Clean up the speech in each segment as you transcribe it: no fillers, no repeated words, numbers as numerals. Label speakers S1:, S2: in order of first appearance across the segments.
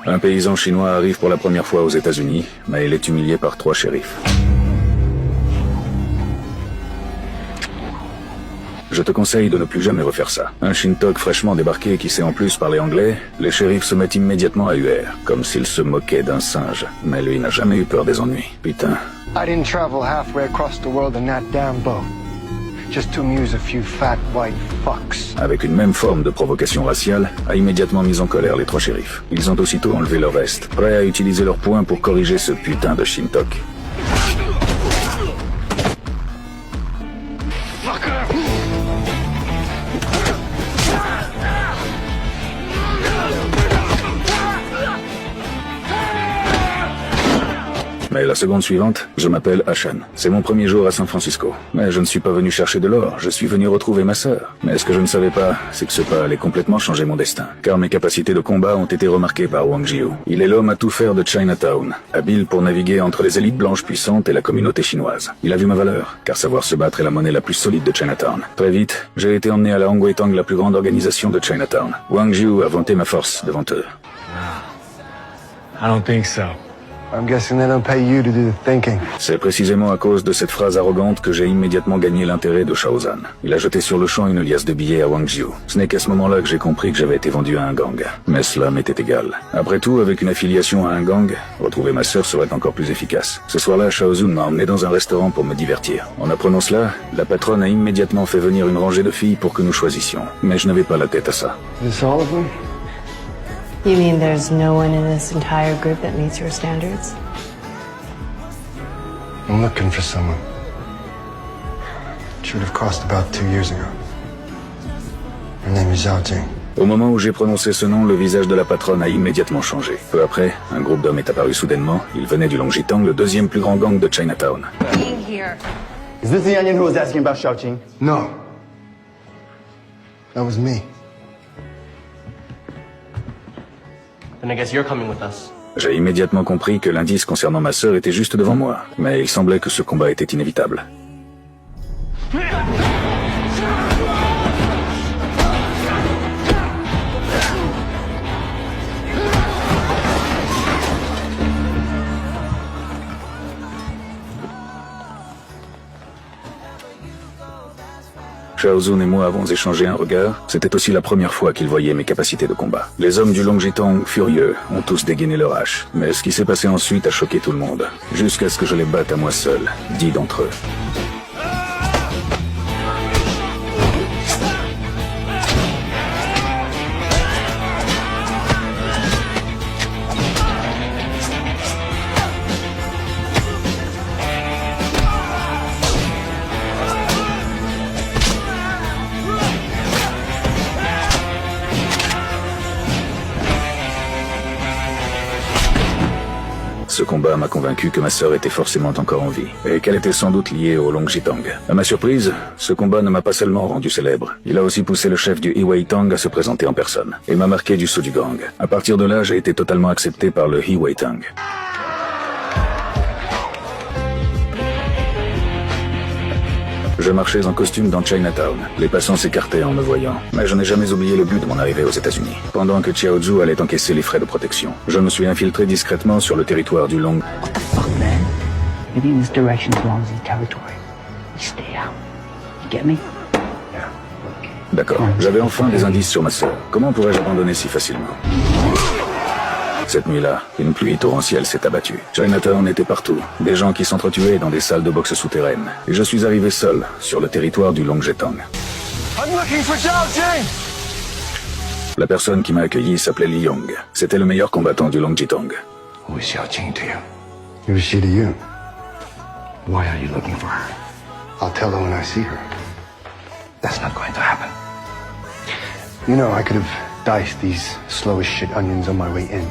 S1: Un paysan chinois arrive pour la première fois aux États-Unis, mais il est humilié par 3 shérifs. Je te conseille de ne plus jamais refaire ça. Un Shintok fraîchement débarqué qui sait en plus parler anglais, les shérifs se mettent immédiatement à huer, comme s'ils se moquaient d'un singe. Mais lui n'a jamais eu peur des ennuis. Putain.
S2: I didn't travel halfway across the world in that damn boat. Just to amuse a few fat white fucks.
S1: Avec une même forme de provocation raciale, a immédiatement mis en colère les 3 shérifs. Ils ont aussitôt enlevé leur veste, prêts à utiliser leurs poings pour corriger ce putain de Shintok. Mais la seconde suivante, je m'appelle Ashan. C'est mon premier jour à San Francisco. Mais je ne suis pas venu chercher de l'or, je suis venu retrouver ma sœur. Mais ce que je ne savais pas, c'est que ce pas allait complètement changer mon destin. Car mes capacités de combat ont été remarquées par Wang Jiu. Il est l'homme à tout faire de Chinatown, habile pour naviguer entre les élites blanches puissantes et la communauté chinoise. Il a vu ma valeur, car savoir se battre est la monnaie la plus solide de Chinatown. Très vite, j'ai été emmené à la Hong Wei Tong, la plus grande organisation de Chinatown. Wang Jiu a vanté ma force devant eux.
S3: I don't think so.
S2: I'm guessing they don't pay you to do the thinking.
S1: C'est précisément à cause de cette phrase arrogante que j'ai immédiatement gagné l'intérêt de Shaozan. Il a jeté sur le champ une liasse de billets à Wang Jiu. Ce n'est qu'à ce moment-là que j'ai compris que j'avais été vendu à un gang. Mais cela m'était égal. Après tout, avec une affiliation à un gang, retrouver ma sœur serait encore plus efficace. Ce soir-là, Shaozun m'a emmené dans un restaurant pour me divertir. En apprenant cela, la patronne a immédiatement fait venir une rangée de filles pour que nous choisissions. Mais je n'avais pas la tête à ça.
S2: Is this all of them?
S4: You mean there's no one in this entire group that meets your standards?
S2: I'm looking for someone. Should have crossed about 2 years ago. Her name is Zhao Jing.
S1: Au moment où j'ai prononcé ce nom, le visage de la patronne a immédiatement changé. Peu après, un groupe d'hommes est apparu soudainement. Il venait du Longjitang, le deuxième plus grand gang de Chinatown.
S5: Is this the onion who was asking about Xiaojing?
S2: No. That was me.
S5: Then I guess you're coming with us.
S1: J'ai immédiatement compris que l'indice concernant ma sœur était juste devant moi, mais il semblait que ce combat était inévitable. Shaozun et moi avons échangé un regard. C'était aussi la première fois qu'il voyait mes capacités de combat. Les hommes du Longjitang, furieux, ont tous dégainé leur hache. Mais ce qui s'est passé ensuite a choqué tout le monde. Jusqu'à ce que je les batte à moi seul, 10 d'entre eux. Ce combat m'a convaincu que ma sœur était forcément encore en vie, et qu'elle était sans doute liée au Longjitang. À ma surprise, ce combat ne m'a pas seulement rendu célèbre, il a aussi poussé le chef du Hee Tang à se présenter en personne, et m'a marqué du sceau du gang. À partir de là, j'ai été totalement accepté par le Hee Tang. Je marchais en costume dans Chinatown. Les passants s'écartaient en me voyant. Mais je n'ai jamais oublié le but de mon arrivée aux États-Unis. Pendant que Xiao Zhu allait encaisser les frais de protection, je me suis infiltré discrètement sur le territoire du Long.
S6: What the fuck, man? Maybe in this direction belongs in territory. You stay out. You get me?
S1: D'accord. J'avais enfin des indices sur ma sœur. Comment pourrais-je abandonner si facilement? Cette nuit-là, une pluie torrentielle s'est abattue. Chinatown était partout. Des gens qui s'entretuaient dans des salles de boxe souterraines. Et je suis arrivé seul, sur le territoire du Longjitang.
S2: I'm looking for Zhao Jing!
S1: La personne qui m'a accueilli s'appelait Li Yong. C'était le meilleur combattant du Longjitang.
S2: Who is Zhao Jing to you? Who is she to you?
S6: Why are you looking for her?
S2: I'll tell her when I see her.
S6: That's not going to happen.
S2: You know, I could have diced these slow as shit onions on my way in.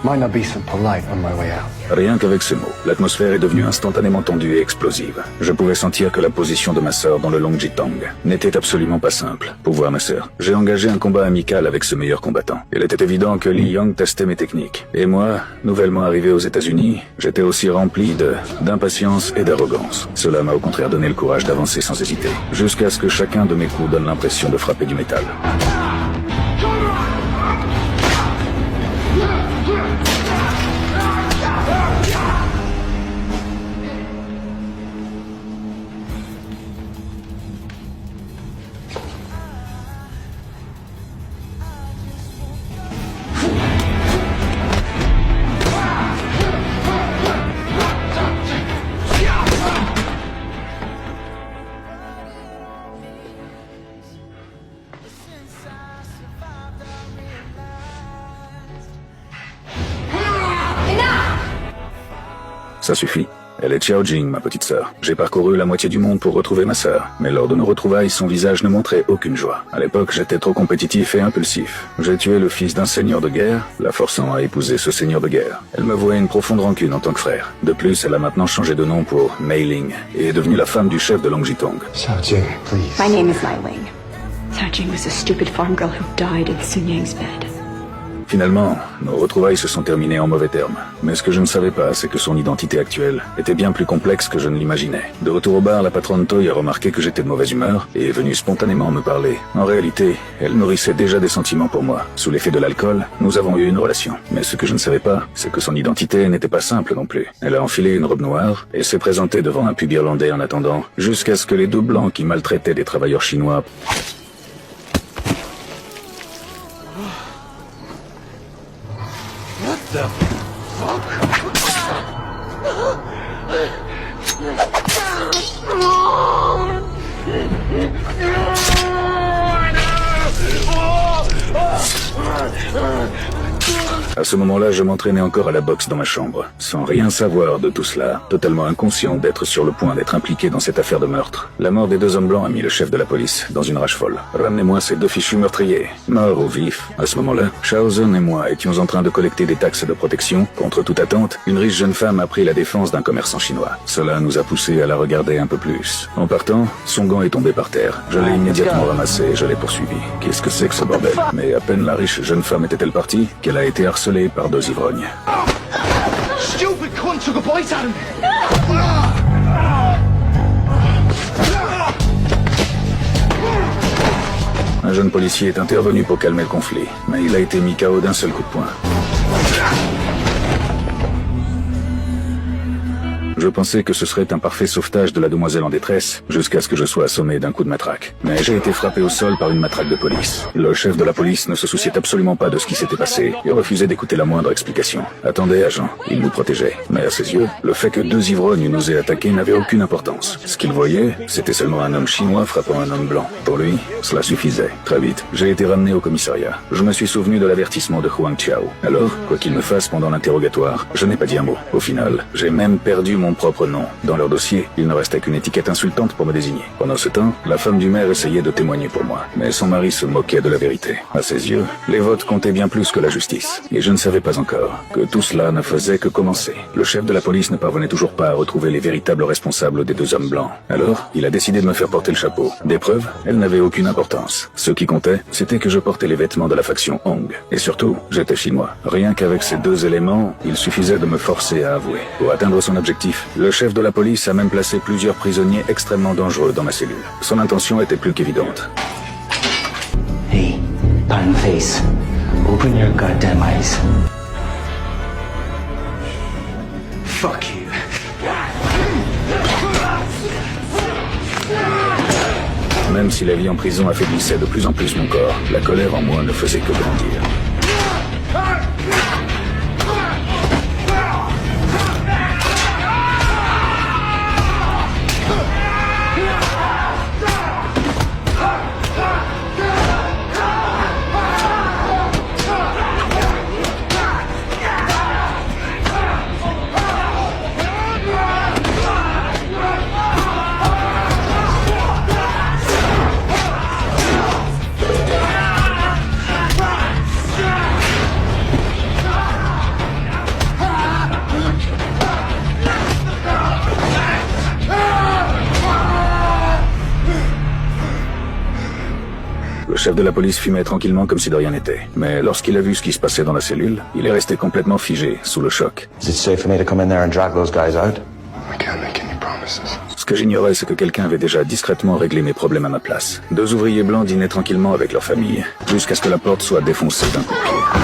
S2: Might not be so polite on my way out.
S1: Rien qu'avec ces mots, l'atmosphère est devenue instantanément tendue et explosive. Je pouvais sentir que la position de ma sœur dans le Longjitang n'était absolument pas simple. Pour voir ma sœur, j'ai engagé un combat amical avec ce meilleur combattant. Il était évident que Li Yong testait mes techniques. Et moi, nouvellement arrivé aux États-Unis, j'étais aussi rempli d'impatience et d'arrogance. Cela m'a au contraire donné le courage d'avancer sans hésiter, jusqu'à ce que chacun de mes coups donne l'impression de frapper du métal. Ça suffit. Elle est Xiao Jing, ma petite sœur. J'ai parcouru la moitié du monde pour retrouver ma sœur. Mais lors de nos retrouvailles, son visage ne montrait aucune joie. À l'époque, j'étais trop compétitif et impulsif. J'ai tué le fils d'un seigneur de guerre, la forçant à épouser ce seigneur de guerre. Elle me vouait une profonde rancune en tant que frère. De plus, elle a maintenant changé de nom pour Mei Ling et est devenue la femme du chef de Long Jitong.
S2: Xiao Jing, please.
S3: My name is Mai Ling. Xiao Jing was a stupid farm girl who died in Sun Yang's bed.
S1: Finalement, nos retrouvailles se sont terminées en mauvais termes. Mais ce que je ne savais pas, c'est que son identité actuelle était bien plus complexe que je ne l'imaginais. De retour au bar, la patronne Toy a remarqué que j'étais de mauvaise humeur et est venue spontanément me parler. En réalité, elle nourrissait déjà des sentiments pour moi. Sous l'effet de l'alcool, nous avons eu une relation. Mais ce que je ne savais pas, c'est que son identité n'était pas simple non plus. Elle a enfilé une robe noire et s'est présentée devant un pub irlandais en attendant, jusqu'à ce que les deux blancs qui maltraitaient des travailleurs chinois À ce moment-là, je m'entraînais encore à la boxe dans ma chambre, sans rien savoir de tout cela, totalement inconscient d'être sur le point d'être impliqué dans cette affaire de meurtre. La mort des deux hommes blancs a mis le chef de la police dans une rage folle. Ramenez-moi ces deux fichus meurtriers, morts ou vifs. À ce moment-là, Shaozhen et moi étions en train de collecter des taxes de protection. Contre toute attente, une riche jeune femme a pris la défense d'un commerçant chinois. Cela nous a poussé à la regarder un peu plus. En partant, son gant est tombé par terre. Je l'ai immédiatement ramassé et je l'ai poursuivi. Qu'est-ce que c'est que ce bordel? Mais à peine la riche jeune femme était-elle partie qu'elle a été harcelée par deux ivrognes.
S5: Stupid cunt took a bite at him!
S1: Un jeune policier est intervenu pour calmer le conflit, mais il a été mis KO d'un seul coup de poing. Je pensais que ce serait un parfait sauvetage de la demoiselle en détresse, jusqu'à ce que je sois assommé d'un coup de matraque. Mais j'ai été frappé au sol par une matraque de police. Le chef de la police ne se souciait absolument pas de ce qui s'était passé et refusait d'écouter la moindre explication. Attendez, agent, il nous protégeait. Mais à ses yeux, le fait que deux ivrognes nous aient attaqués n'avait aucune importance. Ce qu'il voyait, c'était seulement un homme chinois frappant un homme blanc. Pour lui, cela suffisait. Très vite, j'ai été ramené au commissariat. Je me suis souvenu de l'avertissement de Huang Qiao. Alors, quoi qu'il me fasse pendant l'interrogatoire, je n'ai pas dit un mot. Au final, j'ai même perdu mon propre nom. Dans leur dossier, il ne restait qu'une étiquette insultante pour me désigner. Pendant ce temps, la femme du maire essayait de témoigner pour moi, mais son mari se moquait de la vérité. À ses yeux, les votes comptaient bien plus que la justice. Et je ne savais pas encore que tout cela ne faisait que commencer. Le chef de la police ne parvenait toujours pas à retrouver les véritables responsables des deux hommes blancs. Alors, il a décidé de me faire porter le chapeau. Des preuves, elles n'avaient aucune importance. Ce qui comptait, c'était que je portais les vêtements de la faction Hong. Et surtout, j'étais chinois. Rien qu'avec ces deux éléments, il suffisait de me forcer à avouer. Pour atteindre son objectif, le chef de la police a même placé plusieurs prisonniers extrêmement dangereux dans ma cellule. Son intention était plus qu'évidente.
S6: Hey, pun face. Open your goddamn eyes.
S5: Fuck you.
S1: Même si la vie en prison affaiblissait de plus en plus mon corps, la colère en moi ne faisait que grandir. Le chef de la police fumait tranquillement comme si de rien n'était. Mais lorsqu'il a vu ce qui se passait dans la cellule, il est resté complètement figé, sous le choc.
S7: Is it safe for me to come in there and drag those guys out?
S2: I can't make any promises.
S1: Ce que j'ignorais, c'est que quelqu'un avait déjà discrètement réglé mes problèmes à ma place. Deux ouvriers blancs dînaient tranquillement avec leur famille, jusqu'à ce que la porte soit défoncée d'un coup de pied.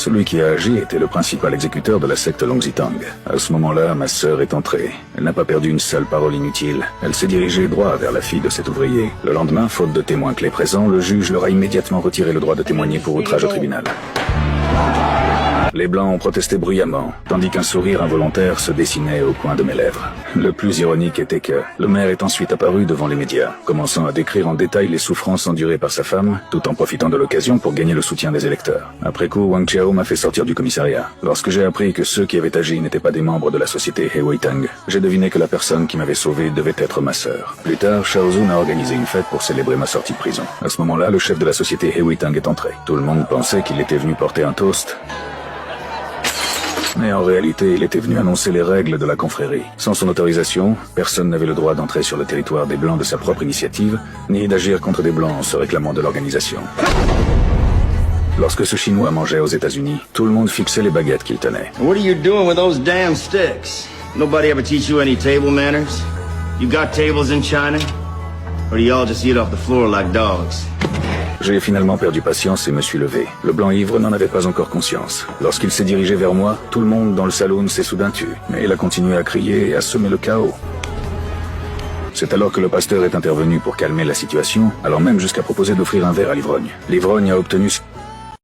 S1: Celui qui a agi était le principal exécuteur de la secte Long Jitong. À ce moment-là, ma sœur est entrée. Elle n'a pas perdu une seule parole inutile. Elle s'est dirigée droit vers la fille de cet ouvrier. Le lendemain, faute de témoins clés présents, le juge leur a immédiatement retiré le droit de témoigner pour outrage au tribunal. Les Blancs ont protesté bruyamment, tandis qu'un sourire involontaire se dessinait au coin de mes lèvres. Le plus ironique était que le maire est ensuite apparu devant les médias, commençant à décrire en détail les souffrances endurées par sa femme, tout en profitant de l'occasion pour gagner le soutien des électeurs. Après coup, Wang Chiao m'a fait sortir du commissariat. Lorsque j'ai appris que ceux qui avaient agi n'étaient pas des membres de la société He Wei Tang, j'ai deviné que la personne qui m'avait sauvé devait être ma sœur. Plus tard, Shao Zun a organisé une fête pour célébrer ma sortie de prison. À ce moment-là, le chef de la société He Wei Tang est entré. Tout le monde pensait qu'il était venu porter un toast, mais en réalité, il était venu annoncer les règles de la confrérie. Sans son autorisation, personne n'avait le droit d'entrer sur le territoire des Blancs de sa propre initiative, ni d'agir contre des Blancs en se réclamant de l'organisation. Lorsque ce Chinois mangeait aux États-Unis, tout le monde fixait les baguettes qu'il tenait.
S8: What are you doing with those damn sticks? Nobody ever teach you any table manners? You got tables in China? Or do you all just eat off the floor like dogs?
S1: J'ai finalement perdu patience et me suis levé. Le Blanc ivre n'en avait pas encore conscience. Lorsqu'il s'est dirigé vers moi, tout le monde dans le saloon s'est soudain tu, mais il a continué à crier et à semer le chaos. C'est alors que le pasteur est intervenu pour calmer la situation, allant même jusqu'à proposer d'offrir un verre à l'ivrogne. L'ivrogne a obtenu